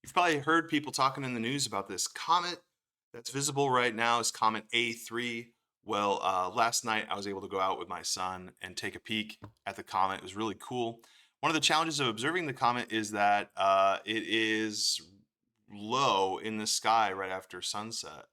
You've probably heard people talking in the news about this comet that's visible right now. Is Comet A3. Well, last night I was able to go out with my son and take a peek at the comet. It was really cool. One of the challenges of observing the comet is that it is low in the sky right after sunset.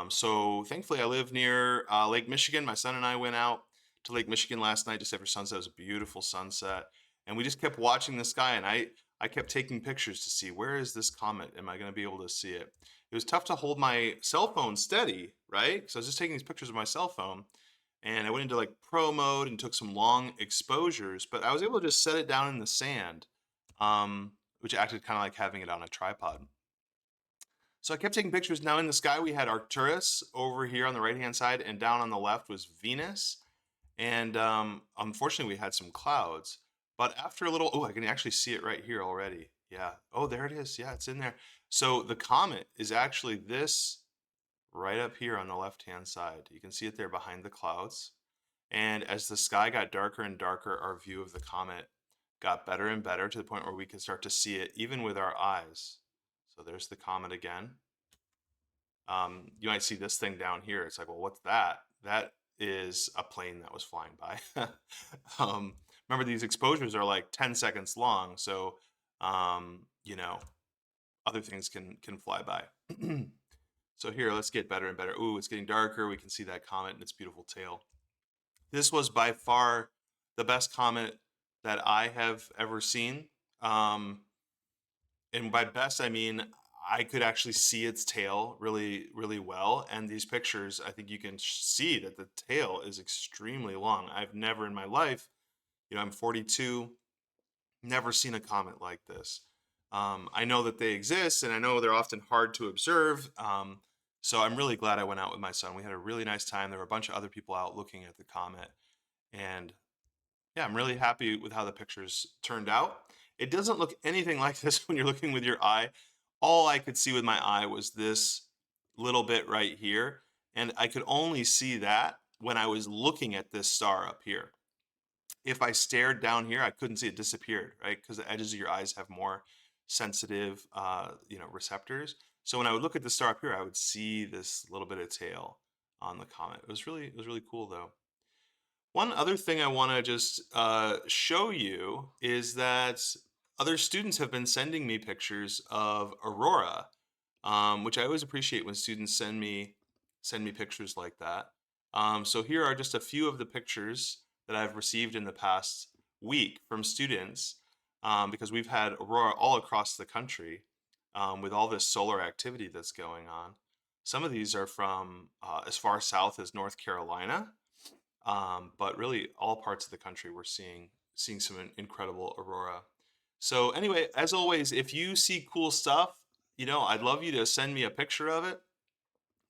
So thankfully, I live near Lake Michigan. My son and I went out to Lake Michigan last night just after sunset. It was a beautiful sunset, and we just kept watching the sky. And I kept taking pictures to see where is this comet? Am I going to be able to see it? It was tough to hold my cell phone steady, right? So I was just taking these pictures with my cell phone, and I went into like pro mode and took some long exposures. But I was able to just set it down in the sand, which acted kind of like having it on a tripod. So I kept taking pictures. Now in the sky, we had Arcturus over here on the right-hand side, and down on the left was Venus. And unfortunately, we had some clouds. But after a little, oh, I can actually see it right here already. Yeah. Oh, there it is. Yeah, it's in there. So the comet is actually this right up here on the left-hand side. You can see it there behind the clouds. And as the sky got darker and darker, our view of the comet got better and better to the point where we could start to see it even with our eyes. So there's the comet again. You might see this thing down here. It's like, well, what's that? That is a plane that was flying by. um, Remember, these exposures are like 10 seconds long, so you know, other things can fly by. So here, let's get better and better. Ooh, it's getting darker. We can see that comet and its beautiful tail. This was by far the best comet that I have ever seen. Um, and by best, I mean I could actually see its tail really, really well. And these pictures, I think you can see that the tail is extremely long. I've never in my life, I'm 42, never seen a comet like this. I know that they exist, and I know they're often hard to observe. So I'm really glad I went out with my son. We had a really nice time. There were a bunch of other people out looking at the comet, and yeah, I'm really happy with how the pictures turned out. It doesn't look anything like this when you're looking with your eye. All I could see with my eye was this little bit right here, and I could only see that when I was looking at this star up here. If I stared down here, I couldn't see it disappeared, right? Because the edges of your eyes have more sensitive, receptors. So when I would look at the star up here, I would see this little bit of tail on the comet. It was really cool though. One other thing I want to just show you is that other students have been sending me pictures of aurora, which I always appreciate when students send me pictures like that. So here are just a few of the pictures that I've received in the past week from students, because we've had aurora all across the country, with all this solar activity that's going on. Some of these are from as far south as North Carolina, but really all parts of the country we're seeing some incredible aurora. So anyway, as always, if you see cool stuff, I'd love you to send me a picture of it.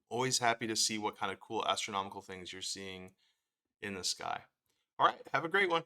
Always happy to see what kind of cool astronomical things you're seeing in the sky. All right, have a great one.